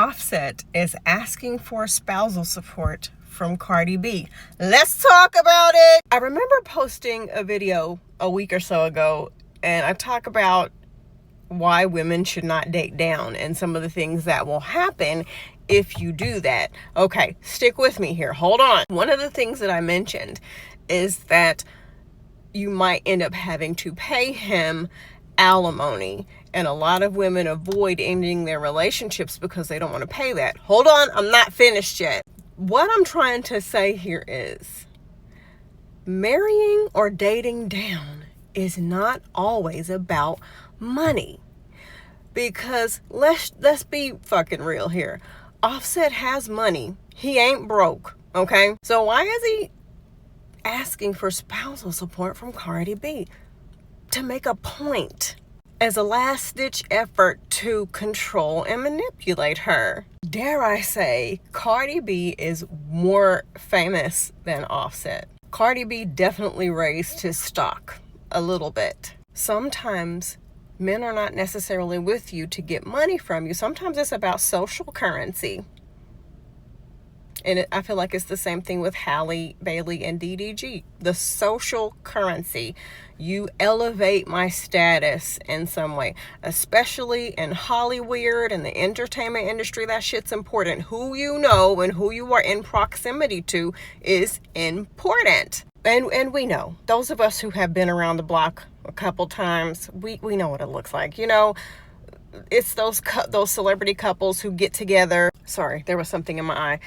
Offset is asking for spousal support from Cardi B. Let's talk about it. I remember posting a video a week or so ago, and I talk about why women should not date down and some of the things that will happen if you do that. Okay, stick with me here. Hold on. One of the things that I mentioned is that you might end up having to pay him alimony, and a lot of women avoid ending their relationships because they don't want to pay that. Hold on, I'm not finished yet. What I'm trying to say here is marrying or dating down is not always about money, because let's be fucking real here. Offset has money. He ain't broke, okay? So why is he asking for spousal support from Cardi B? To make a point, as a last-ditch effort to control and manipulate her. Dare I say, Cardi B is more famous than Offset. Cardi B definitely raised his stock a little bit. Sometimes men are not necessarily with you to get money from you. Sometimes it's about social currency. And I feel like it's the same thing with Halle Bailey and DDG. The social currency. You elevate my status in some way. Especially in Hollywood and the entertainment industry, that shit's important. Who you know and who you are in proximity to is important. And we know. Those of us who have been around the block a couple times, we know what it looks like. You know, it's those celebrity couples who get together. Sorry, there was something in my eye.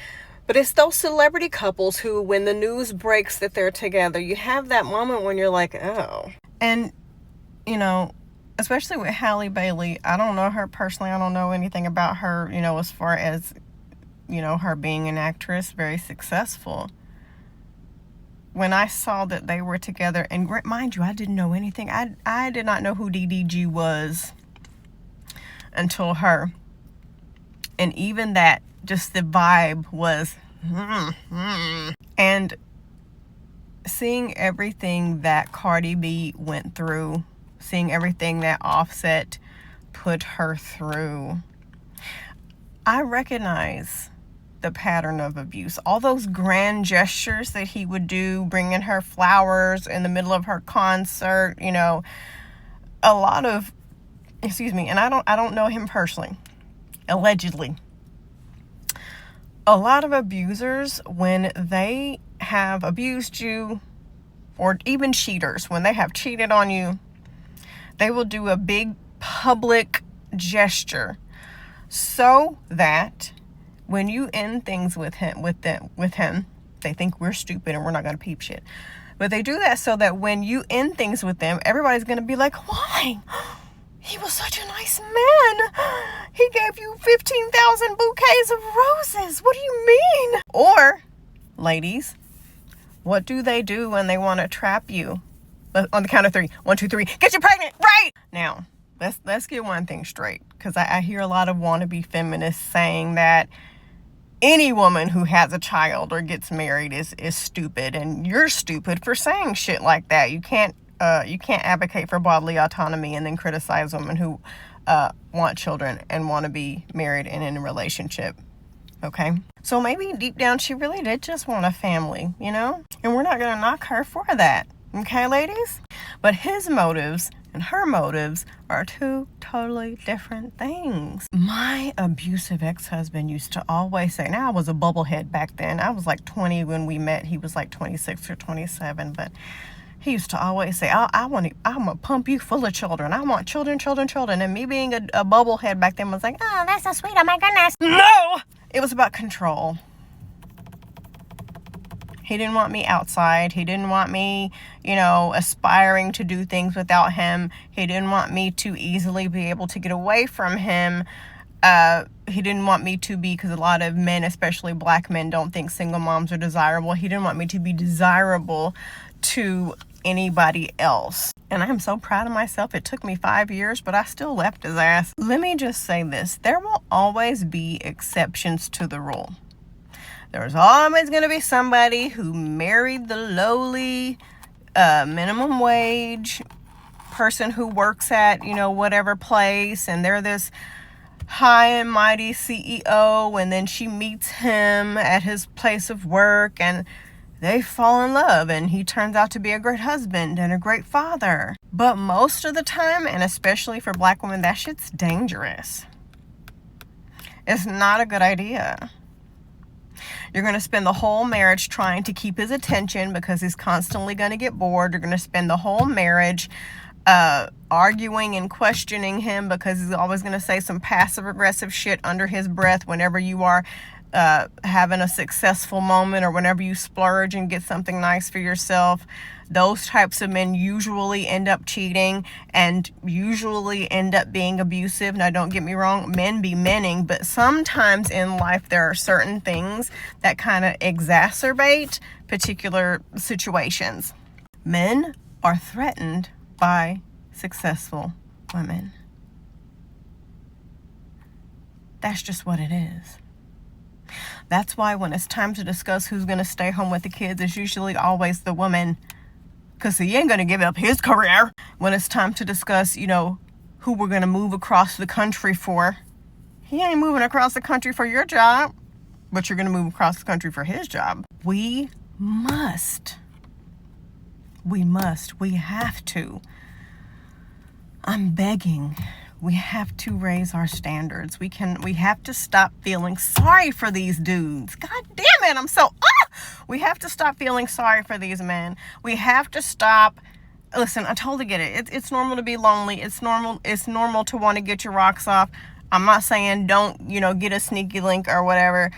But it's those celebrity couples who, when the news breaks that they're together, you have that moment when you're like, oh. And, you know, especially with Halle Bailey, I don't know her personally. I don't know anything about her, you know, as far as, you know, her being an actress, very successful. When I saw that they were together, and mind you, I didn't know anything. I did not know who DDG was until her. And even that, just the vibe was, and seeing everything that Cardi B went through, seeing everything that Offset put her through, I recognize the pattern of abuse. All those grand gestures that he would do, bringing her flowers in the middle of her concert, you know, a lot of, and I don't know him personally, allegedly. A lot of abusers, when they have abused you, or even cheaters, when they have cheated on you, they will do a big public gesture so that when you end things with him, they think we're stupid and we're not going to peep shit. But they do that so that when you end things with them, everybody's going to be like, why? He was such a nice man. He gave you 15,000 bouquets of roses. What do you mean? Or, ladies, what do they do when they want to trap you? On the count of 3. 1, 2, 3. Get you pregnant, right? Now, let's get one thing straight. Because I hear a lot of wannabe feminists saying that any woman who has a child or gets married is stupid. And you're stupid for saying shit like that. You can't advocate for bodily autonomy and then criticize women who want children and want to be married and in a relationship. Okay? So maybe deep down she really did just want a family, you know? And we're not going to knock her for that. Okay, ladies? But his motives and her motives are two totally different things. My abusive ex-husband used to always say, now I was a bubblehead back then. I was like 20 when we met. He was like 26 or 27, but he used to always say, I'm going to pump you full of children. I want children. And me being a bubblehead back then was like, oh, that's so sweet. Oh, my goodness. No! It was about control. He didn't want me outside. He didn't want me, you know, aspiring to do things without him. He didn't want me to easily be able to get away from him. He didn't want me to be, because a lot of men, especially black men, don't think single moms are desirable. He didn't want me to be desirable to anybody else. And I'm so proud of myself. It took me 5 years, but I still left his ass. Let me just say this. There will always be exceptions to the rule. There's always going to be somebody who married the lowly minimum wage person who works at, you know, whatever place, and they're this high and mighty CEO, and then she meets him at his place of work and they fall in love, and he turns out to be a great husband and a great father. But most of the time, and especially for Black women, that shit's dangerous. It's not a good idea. You're going to spend the whole marriage trying to keep his attention because he's constantly going to get bored. You're going to spend the whole marriage arguing and questioning him because he's always going to say some passive aggressive shit under his breath whenever you are having a successful moment, or whenever you splurge and get something nice for yourself. Those types of men usually end up cheating and usually end up being abusive. Now, don't get me wrong, men be menning, but sometimes in life there are certain things that kind of exacerbate particular situations. Men are threatened by successful women. That's just what it is. That's why when it's time to discuss who's going to stay home with the kids, it's usually always the woman, because he ain't going to give up his career. When it's time to discuss, who we're going to move across the country for, he ain't moving across the country for your job, but you're going to move across the country for his job. We have to. I'm begging. We have to raise our standards. We have to stop feeling sorry for these dudes. God damn it, we have to stop feeling sorry for these men. We have to stop. Listen, I totally get it. It's normal to be lonely. It's normal to want to get your rocks off. I'm not saying don't, get a sneaky link or whatever,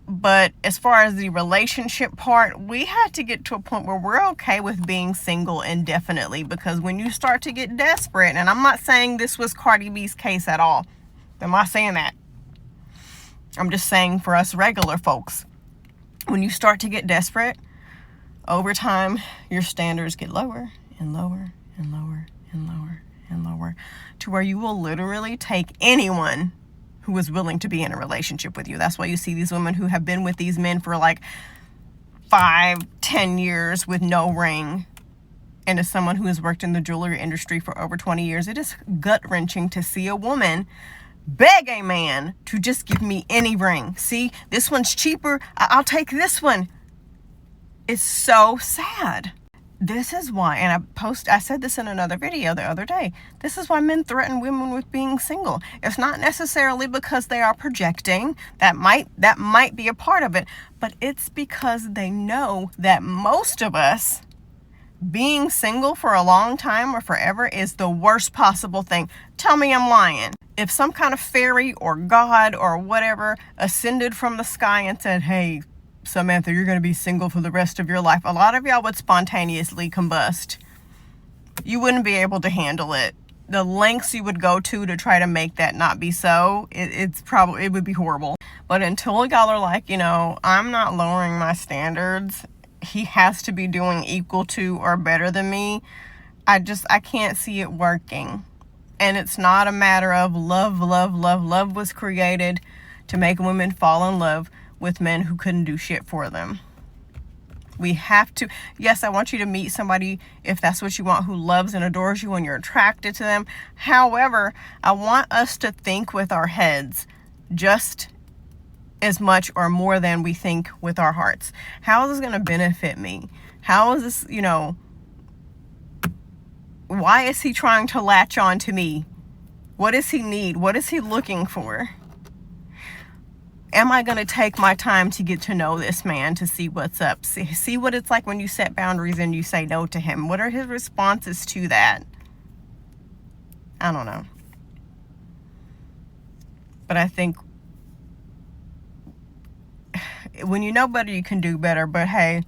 but as far as the relationship part, we had to get to a point where we're okay with being single indefinitely, because when you start to get desperate, and I'm not saying this was Cardi B's case at all. I'm not saying that. I'm just saying for us regular folks, when you start to get desperate, over time, your standards get lower and lower and lower and lower and lower, to where you will literally take anyone who is willing to be in a relationship with you. That's why you see these women who have been with these men for like 5-10 years with no ring. And as someone who has worked in the jewelry industry for over 20 years, it is gut-wrenching to see a woman beg a man to just give me any ring. See, this one's cheaper. I'll take this one. It's so sad. This is why, and I said this in another video the other day, this is why men threaten women with being single. It's not necessarily because they are projecting. That might be a part of it, but it's because they know that most of us being single for a long time or forever is the worst possible thing. Tell me I'm lying. If some kind of fairy or God or whatever ascended from the sky and said, "Hey, Samantha, you're going to be single for the rest of your life," a lot of y'all would spontaneously combust. You wouldn't be able to handle it. The lengths you would go to try to make that not be so, it would be horrible. But until y'all are like, I'm not lowering my standards, he has to be doing equal to or better than me, I can't see it working. And it's not a matter of love. Love was created to make women fall in love with men who couldn't do shit for them. We have to. Yes, I want you to meet somebody, if that's what you want, who loves and adores you and you're attracted to them. However, I want us to think with our heads just as much or more than we think with our hearts. How is this going to benefit me? How is this, why is he trying to latch on to me? What does he need? What is he looking for? Am I going to take my time to get to know this man, to see what's up? See what it's like when you set boundaries and you say no to him. What are his responses to that? I don't know. But I think when you know better, you can do better. But hey,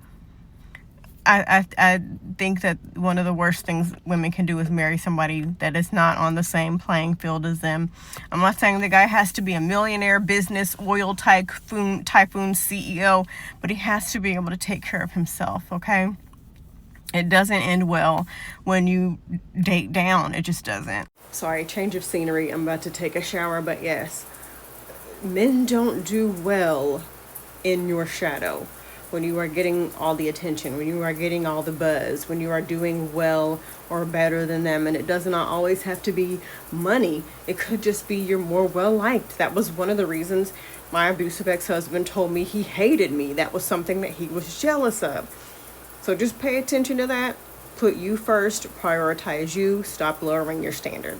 I think that one of the worst things women can do is marry somebody that is not on the same playing field as them. I'm not saying the guy has to be a millionaire, business, oil typhoon CEO, but he has to be able to take care of himself, okay? It doesn't end well when you date down. It just doesn't. Sorry, change of scenery. I'm about to take a shower, but yes, men don't do well in your shadow. when you are getting all the attention, when you are getting all the buzz, when you are doing well or better than them. And it does not always have to be money. It could just be you're more well liked. That was one of the reasons my abusive ex-husband told me he hated me. That was something that he was jealous of. So just pay attention to that. Put you first, prioritize you, stop lowering your standards.